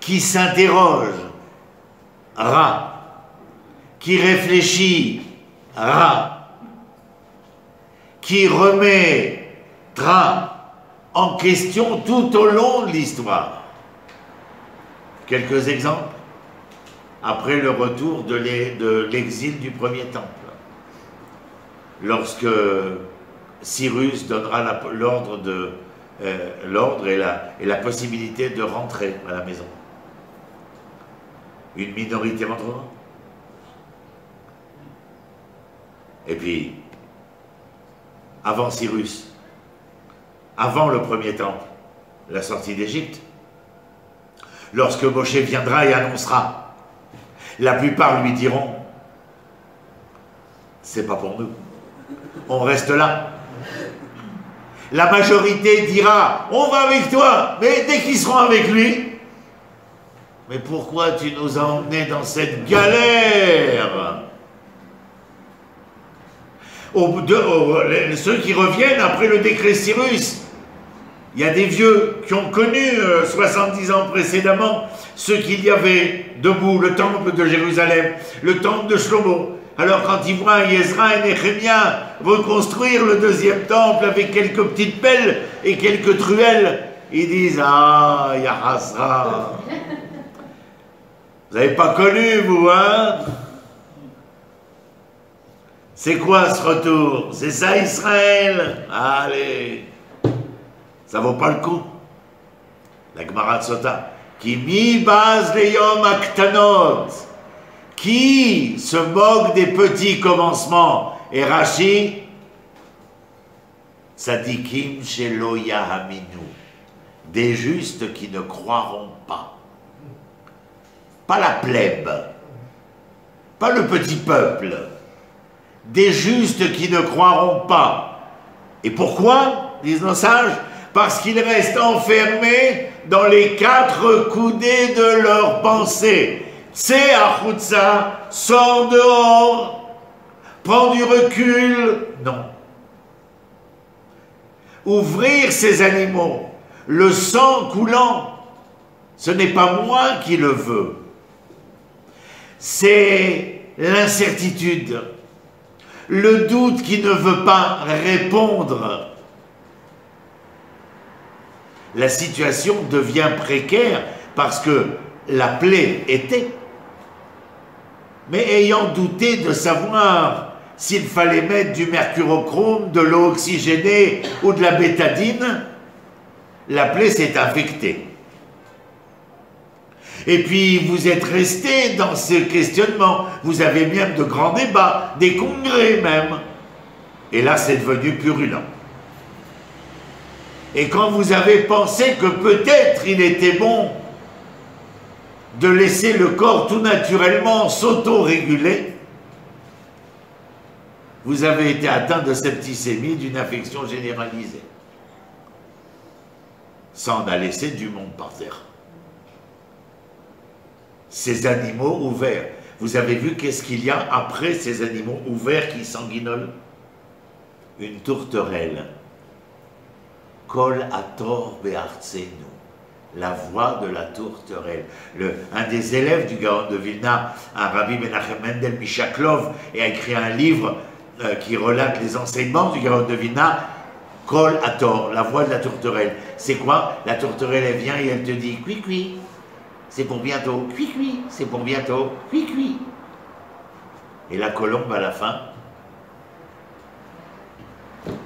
qui s'interroge, qui réfléchit, qui remettra en question tout au long de l'histoire. Quelques exemples. Après le retour de l'exil du premier temple, lorsque Cyrus donnera l'ordre et la possibilité de rentrer à la maison. Une minorité rentrera. Et puis, avant Cyrus, avant le premier temple, la sortie d'Égypte, lorsque Moshe viendra et annoncera, la plupart lui diront, c'est pas pour nous, on reste là. La majorité dira, on va avec toi, mais dès qu'ils seront avec lui, mais pourquoi tu nous as emmenés dans cette galère? Ceux qui reviennent après le décret Cyrus, il y a des vieux qui ont connu 70 ans précédemment ce qu'il y avait debout, le temple de Jérusalem, le temple de Shlomo. Alors quand ils voient Ezra et Néhémia reconstruire le deuxième temple avec quelques petites pelles et quelques truelles, ils disent « Ah, Yahasra !» Vous n'avez pas connu, vous, hein? C'est quoi ce retour? C'est ça Israël? Allez, ça vaut pas le coup. La Gemara Sota, qui mi baz leyom aktanot, qui se moque des petits commencements. Et Rashi, Sadikim shelo yahaminu, des justes qui ne croiront pas. Pas la plèbe, pas le petit peuple, des justes qui ne croiront pas. Et pourquoi, disent nos sages? Parce qu'ils restent enfermés dans les quatre coudées de leurs pensées. Tsé achutza, sors dehors, prends du recul. Non. Ouvrir ces animaux, le sang coulant, ce n'est pas moi qui le veux. C'est l'incertitude, le doute qui ne veut pas répondre. La situation devient précaire parce que la plaie était. Mais ayant douté de savoir s'il fallait mettre du mercurochrome, de l'eau oxygénée ou de la bétadine, la plaie s'est infectée. Et puis vous êtes resté dans ce questionnement, vous avez même de grands débats, des congrès même. Et là c'est devenu purulent. Et quand vous avez pensé que peut-être il était bon de laisser le corps tout naturellement s'auto-réguler, vous avez été atteint de septicémie, d'une infection généralisée. Ça en a laissé du monde par terre. Ces animaux ouverts. Vous avez vu qu'est-ce qu'il y a après ces animaux ouverts qui sanguinolent? Une tourterelle. Kol ator be'artzenu. la voie de la tourterelle. Un des élèves du Gaon de Vilna, un Rabbi Menachem Mendel Mishaklov, a écrit un livre qui relate les enseignements du Gaon de Vilna, Kol Hator, la voie de la tourterelle. C'est quoi? La tourterelle, elle vient et elle te dit, cuit, c'est pour bientôt, cuit, c'est pour bientôt, cuit. Et la colombe, à la fin,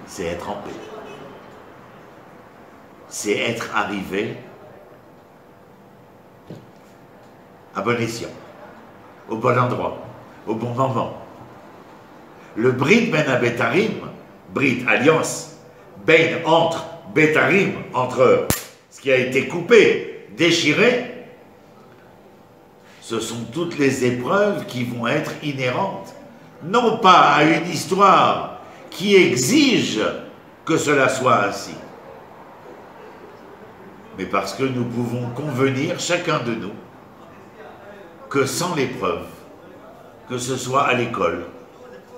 c'est être en paix. C'est être arrivé à bon escient, au bon endroit, au bon moment. Le Brit Ben Abetarim, Brit, alliance, Ben entre, Betarim, entre ce qui a été coupé, déchiré, ce sont toutes les épreuves qui vont être inhérentes, non pas à une histoire qui exige que cela soit ainsi, mais parce que nous pouvons convenir, chacun de nous, que sans l'épreuve, que ce soit à l'école,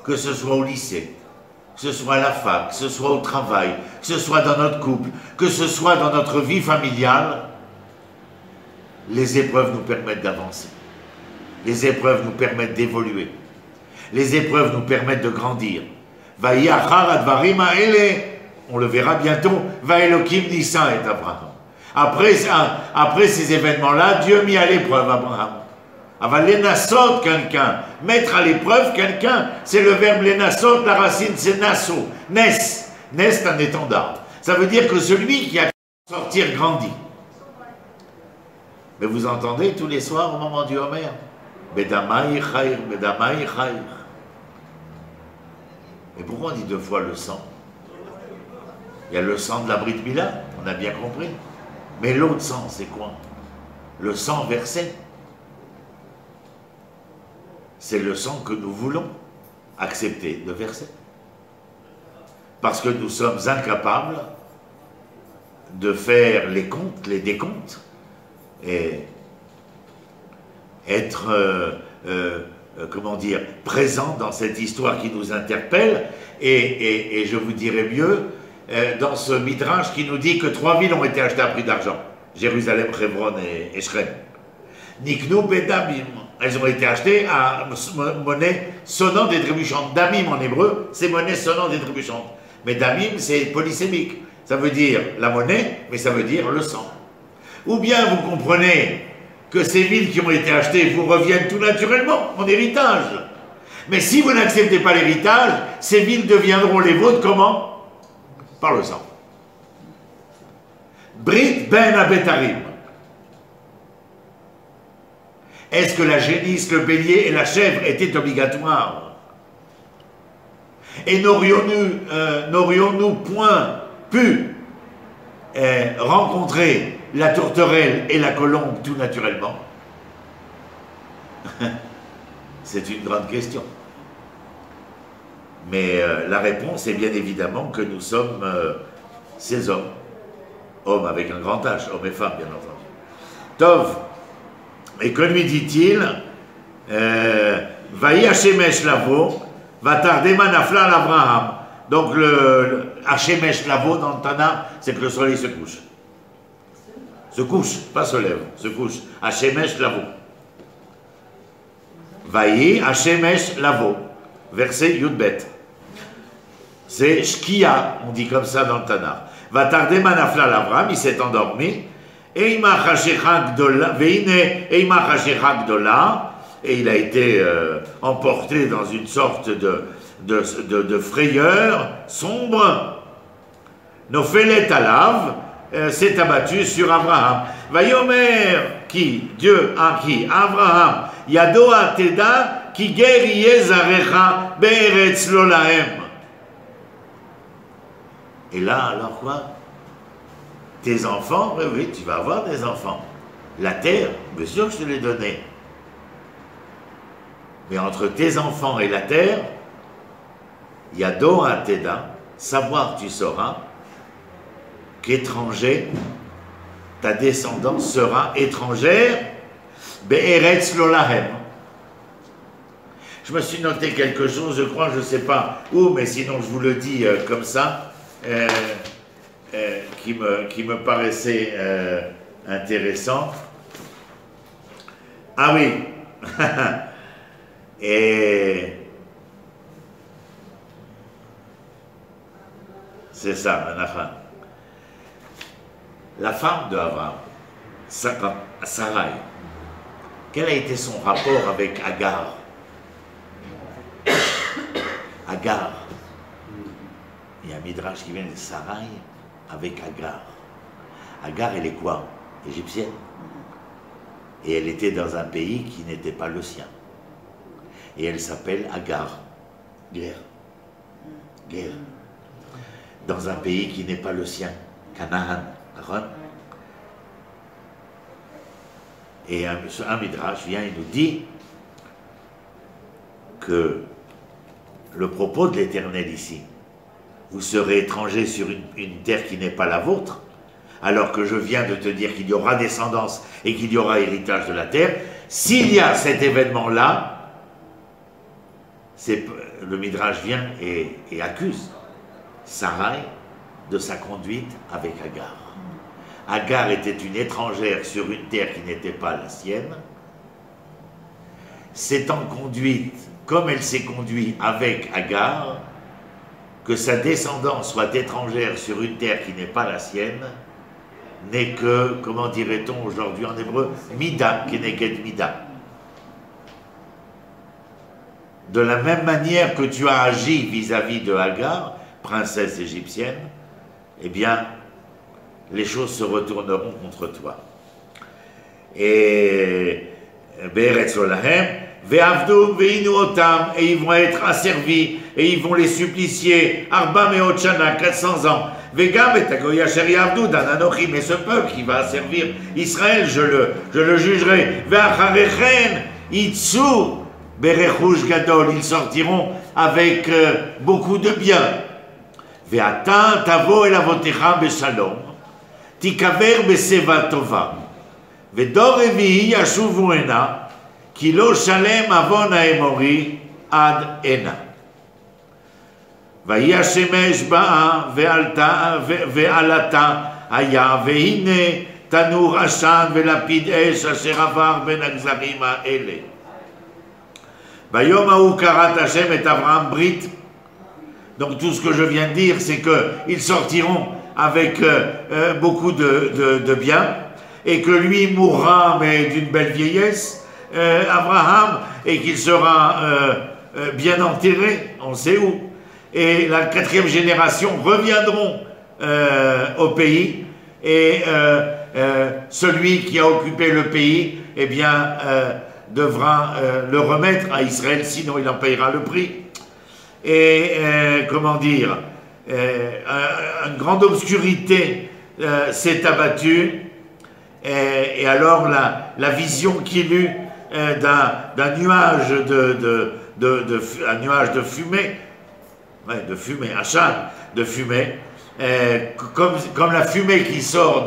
que ce soit au lycée, que ce soit à la fac, que ce soit au travail, que ce soit dans notre couple, que ce soit dans notre vie familiale, les épreuves nous permettent d'avancer. Les épreuves nous permettent d'évoluer. Les épreuves nous permettent de grandir. On le verra bientôt. Vaelokim Nissa et Abraham. Après ces événements-là, Dieu mit à l'épreuve Abraham. Aval l'énassot quelqu'un, mettre à l'épreuve quelqu'un, c'est le verbe l'énassot, la racine c'est nasso, nes, c'est un étendard. Ça veut dire que celui qui a sortir grandit. Mais vous entendez tous les soirs au moment du Homer, Bedamai Chair, Bedamai Chair. Et pourquoi on dit deux fois le sang? Il y a le sang de la Brit Mila, on a bien compris. Mais l'autre sang, c'est quoi? Le sang versé. C'est le sang que nous voulons accepter de verser. Parce que nous sommes incapables de faire les comptes, les décomptes, et être, comment dire, présent dans cette histoire qui nous interpelle, et je vous dirais mieux, dans ce midrash qui nous dit que 3 villes ont été achetées à prix d'argent, Jérusalem, Hebron et Shrem. Niknu bedamim, elles ont été achetées à monnaie sonnante et trébuchante. Damim en hébreu, c'est monnaie sonnante et trébuchante. Mais damim, c'est polysémique. Ça veut dire la monnaie, mais ça veut dire le sang. Ou bien vous comprenez que ces villes qui ont été achetées vous reviennent tout naturellement en héritage. Mais si vous n'acceptez pas l'héritage, ces villes deviendront les vôtres comment? Par le sang. Brit ben abetarim. Est-ce que la génisse, le bélier et la chèvre étaient obligatoires? Et n'aurions-nous point pu rencontrer la tourterelle et la colombe tout naturellement? C'est une grande question. Mais la réponse est bien évidemment que nous sommes ces hommes. Hommes avec un grand H, hommes et femmes bien entendu. Tov. Et que lui dit-il? Vaï Hashemesh Lavo, va tarder Manafla l'Abraham. Donc le Hashemesh Lavo dans le Tana, c'est que le soleil se couche. Se couche, pas se lève, se couche. Hashemesh Lavo. Vaï Hashemesh Lavo. Verset Yudbet. C'est Shkia, on dit comme ça dans le Tana. Va tarder Manafla l'Abraham, il s'est endormi. Et il a été emporté dans une sorte de frayeur sombre. Nophelet alav s'est abattu sur Abraham. Vayomer, qui? Dieu a qui? Abraham. Yado ateda ki ger yezarecha be'eretz lo lahem. Et là, alors quoi? Tes enfants, oui, tu vas avoir des enfants. La terre, bien sûr que je te l'ai donnée. Mais entre tes enfants et la terre, il y a Doha Teda, savoir tu sauras, qu'étranger, ta descendance sera étrangère, Be'eretz lo lahem. Je me suis noté quelque chose, je crois, je ne sais pas où, mais sinon je vous le dis comme ça. Qui me paraissait intéressant. Ah oui. Et c'est ça, Menachem. La femme de Abraham, Sarai, quel a été son rapport avec Agar? Agar. Il y a un midrash qui vient de Sarai avec Agar. Agar, elle est quoi? Égyptienne. Et elle était dans un pays qui n'était pas le sien. Et elle s'appelle Agar. Guerre. Guerre. Dans un pays qui n'est pas le sien. Canaan. Et un midrash vient et nous dit que le propos de l'Éternel ici, vous serez étrangers sur une terre qui n'est pas la vôtre, alors que je viens de te dire qu'il y aura descendance et qu'il y aura héritage de la terre. S'il y a cet événement-là, le midrash vient et accuse Sarai de sa conduite avec Agar. Agar était une étrangère sur une terre qui n'était pas la sienne. S'étant conduite comme elle s'est conduite avec Agar, que sa descendance soit étrangère sur une terre qui n'est pas la sienne, n'est que, comment dirait-on aujourd'hui en hébreu, Mida, Keneged Mida. De la même manière que tu as agi vis-à-vis de Agar, princesse égyptienne, eh bien, les choses se retourneront contre toi. Et Be'eretz Olahem, Ve'avdu ve'inu otam, et ils vont être asservis, et ils vont les supplicier, Arba meot shana, 400 ans, Ve'gam et agoy asher yavdu dan anochi, mais ce peuple qui va servir Israël, je le jugerai, Ve'acharechen, itzu, berechush gadol, ils sortiront avec beaucoup de biens. Ve'ata tavo el avotecha beshalom, tikaver beseva tova, ve'dor revi'i yashuvu hena, כי לא שלם עוון האמורי עד הנה. ויהי השמש באה ועלתה היה, והנה תנור עשן ולפיד אש אשר עבר בין הגזרים האלה. ביום ההוא כרת השם את אברהם ברית. Donc tout ce que je viens de dire, c'est qu'ils sortiront avec beaucoup de biens, et que lui mourra, mais d'une belle vieillesse, Abraham, et qu'il sera bien enterré, on sait où, et la 4e génération reviendront au pays, et celui qui a occupé le pays, eh bien, devra le remettre à Israël, sinon il en payera le prix. Et comment dire, une grande obscurité s'est abattue, et alors la vision qu'il eut d'un nuage un nuage de fumée, de fumée, comme la fumée qui sort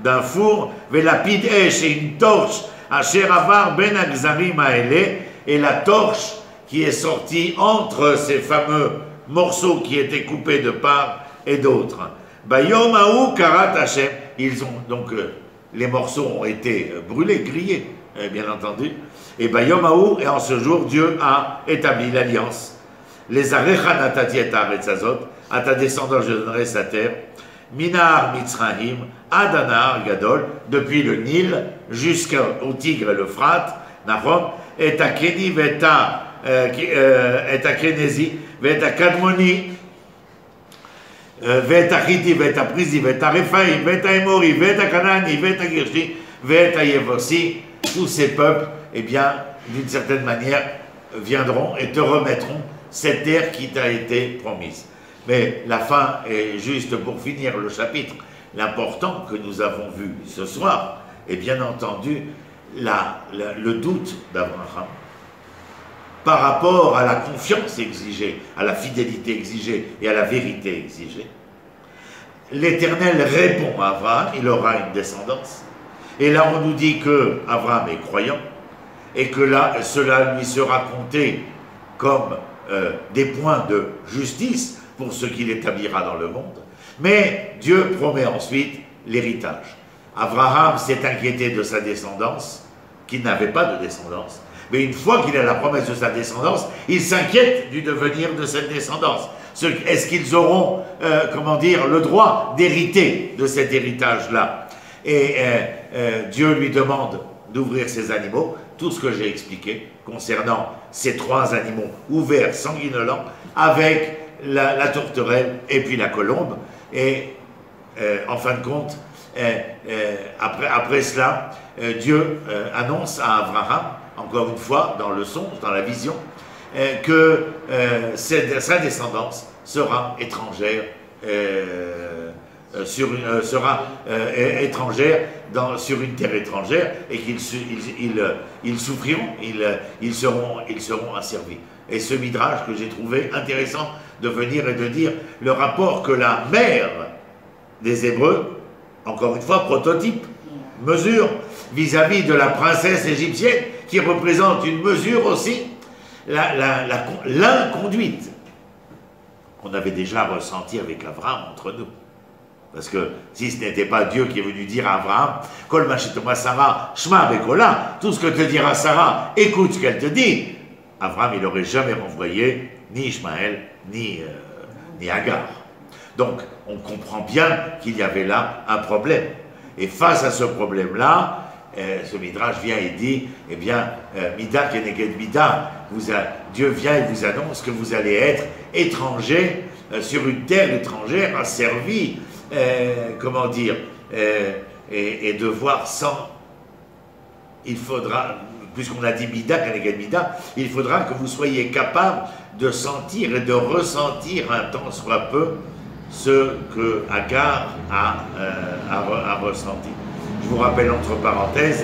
d'un four, velapid esh, et une torche, asher avar ben agzarim haele, et la torche qui est sortie entre ces fameux morceaux qui étaient coupés de part et d'autre. Bayom haou karat Hashem, ils ont donc les morceaux ont été brûlés, grillés, bien entendu. Et Bayom haou, et en ce jour, Dieu a établi l'alliance. Les arecha natati et aretzazot, à ta descendance je donnerai sa terre. Minar Mitzrahim, Adanar Gadol, depuis le Nil jusqu'au Tigre et l'Euphrate, Nahom, et à Keni, et à Kenezi, et à Kadmoni, ואת החיתי ואת הפריזי ואת הרפאים ואת האמורי ואת הכנעני ואת הגרשי ואת היבוסי, tous ces peuples, eh bien, d'une certaine manière, viendront et te remettront cette terre qui t'a été promise. Mais la fin est juste pour finir le chapitre. L'important que nous avons vu ce soir est bien entendu le doute d'Abraham par rapport à la confiance exigée, à la fidélité exigée et à la vérité exigée. L'Éternel répond à Abraham, il aura une descendance. Et là, on nous dit que Abraham est croyant et que là, cela lui sera compté comme des points de justice pour ce qu'il établira dans le monde. Mais Dieu promet ensuite l'héritage. Abraham s'est inquiété de sa descendance, qu'il n'avait pas de descendance. Mais une fois qu'il a la promesse de sa descendance, il s'inquiète du devenir de cette descendance. Est-ce qu'ils auront, le droit d'hériter de cet héritage-là? Et Dieu lui demande d'ouvrir ses animaux, tout ce que j'ai expliqué concernant ces 3 animaux ouverts, sanguinolents, avec la tourterelle et puis la colombe. Et en fin de compte, après cela, Dieu annonce à Abraham, encore une fois, dans le songe, dans la vision, que sa descendance sera étrangère, sur une terre étrangère, et qu'ils souffriront, ils seront asservis. Et ce midrash que j'ai trouvé intéressant de venir et de dire le rapport que la mère des Hébreux, encore une fois prototype, mesure vis-à-vis de la princesse égyptienne, qui représente une mesure aussi, l'inconduite qu'on avait déjà ressenti avec Abraham entre nous. Parce que si ce n'était pas Dieu qui est venu dire à Abraham, Kol Mashitoma Sarah, Shma Bekola, tout ce que te dira Sarah, écoute ce qu'elle te dit, Abraham, il n'aurait jamais renvoyé ni Ishmaël, ni Agar. Donc, on comprend bien qu'il y avait là un problème. Et face à ce problème-là, ce Midrash vient et dit, eh bien, Mida Keneged Mida, Dieu vient et vous annonce que vous allez être étrangers sur une terre étrangère, asservis, et devoir sans. Il faudra, puisqu'on a dit Mida Keneged Mida, il faudra que vous soyez capable de sentir et de ressentir un tant soit peu ce que Agar a ressenti. Je vous rappelle entre parenthèses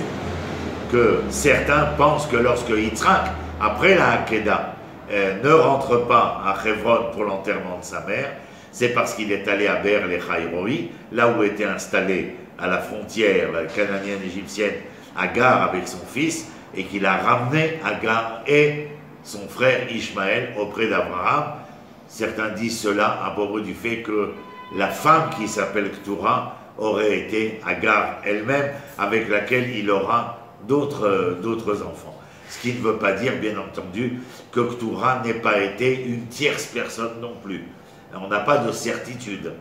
que certains pensent que lorsque Yitzhak, après la Hakeda, ne rentre pas à Hebron pour l'enterrement de sa mère, c'est parce qu'il est allé à Ber les Chaïroi, là où était installée à la frontière cananienne égyptienne Agar avec son fils, et qu'il a ramené Agar et son frère Ishmaël auprès d'Abraham. Certains disent cela à propos du fait que la femme qui s'appelle Ktura aurait été Agar elle-même, avec laquelle il aura d'autres enfants. Ce qui ne veut pas dire, bien entendu, que Ktura n'ait pas été une tierce personne non plus. On n'a pas de certitude.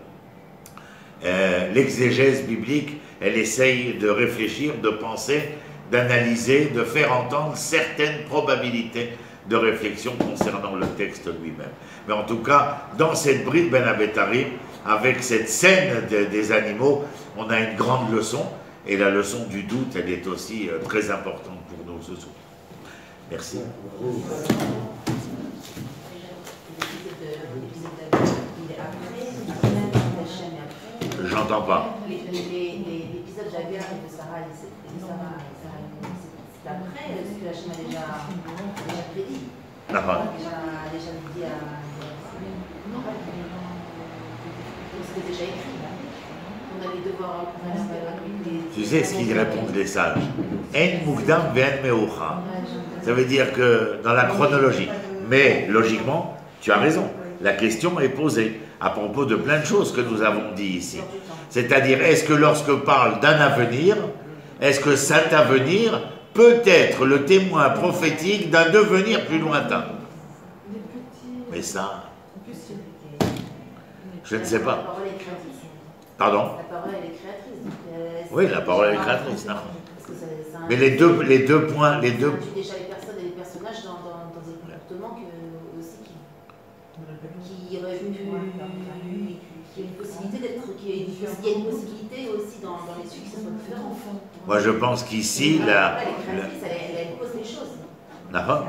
L'exégèse biblique, elle essaye de réfléchir, de penser, d'analyser, de faire entendre certaines probabilités de réflexion concernant le texte lui-même. Mais en tout cas, dans cette Brit Ben Abetarim, avec cette scène des animaux, on a une grande leçon, et la leçon du doute, elle est aussi très importante pour nous ce soir. Merci. J'entends pas. L'épisode d'Agar et de Sarah, c'est après ce que Hachem a déjà prédit. Déjà dit à. C'était déjà écrit. On allait devoir. Tu sais ce qu'ils répondent les sages? En mukdam ve'en meucha. Ça veut dire que dans la chronologie. Mais logiquement, tu as raison. La question est posée à propos de plein de choses que nous avons dit ici. C'est-à-dire, est-ce que lorsque parle d'un avenir, est-ce que cet avenir peut être le témoin prophétique d'un devenir plus lointain? Mais ça, je ne sais pas. La parole est créatrice. Pardon? La parole elle est créatrice. Oui, la parole est créatrice. Mais les deux points, les deux. Déjà les personnes et les personnages dans des comportements qui auraient pu, qui a une possibilité d'être, il y a une possibilité aussi dans les suites qui soient différents. Moi, je pense qu'ici, elle est créatrice, elle pose les choses. D'accord.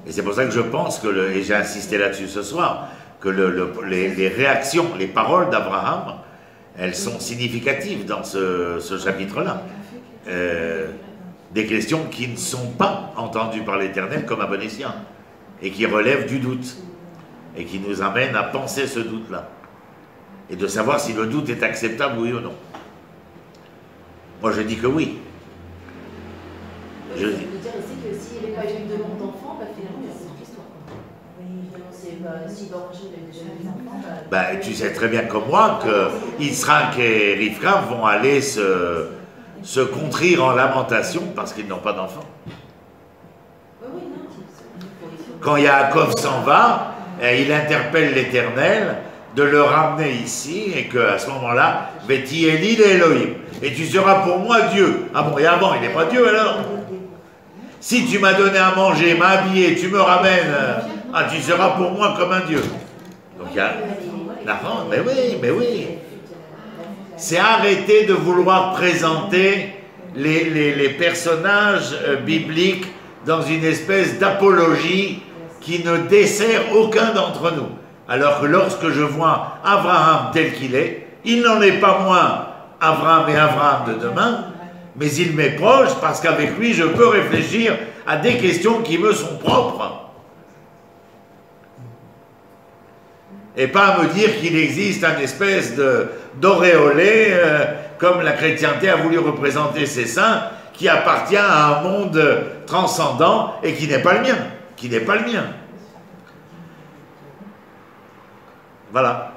Et c'est pour ça que je pense que, et j'ai insisté là-dessus ce soir, que les réactions, les paroles d'Abraham, elles sont significatives dans ce chapitre-là. Des questions qui ne sont pas entendues par l'Éternel comme à bon escient, et qui relèvent du doute, et qui nous amènent à penser ce doute-là, et de savoir si le doute est acceptable, oui ou non. Moi, je dis que oui. Je veux dire aussi que s'il n'y avait pas eu de demande d'enfants, finalement, il y a cette histoire. Si dans le projet, il y avait déjà eu des enfants, tu sais très bien comme moi que Yitzhak et Rivka vont aller se contrirent en lamentation parce qu'ils n'ont pas d'enfants. Quand Yaakov s'en va, il interpelle l'Éternel de le ramener ici et qu'à ce moment-là, Veti Eli Elohim, et tu seras pour moi Dieu. Ah bon, et avant, il n'est pas Dieu alors? Si tu m'as donné à manger, m'as habillé, tu me ramènes, tu seras pour moi comme un Dieu. Donc il y a mais oui. C'est arrêter de vouloir présenter les personnages bibliques dans une espèce d'apologie qui ne dessert aucun d'entre nous. Alors que lorsque je vois Abraham tel qu'il est, il n'en est pas moins Abraham et Abraham de demain, mais il m'est proche parce qu'avec lui je peux réfléchir à des questions qui me sont propres. Et pas à me dire qu'il existe une espèce d'auréolé, comme la chrétienté a voulu représenter ses saints, qui appartient à un monde transcendant et qui n'est pas le mien. Voilà.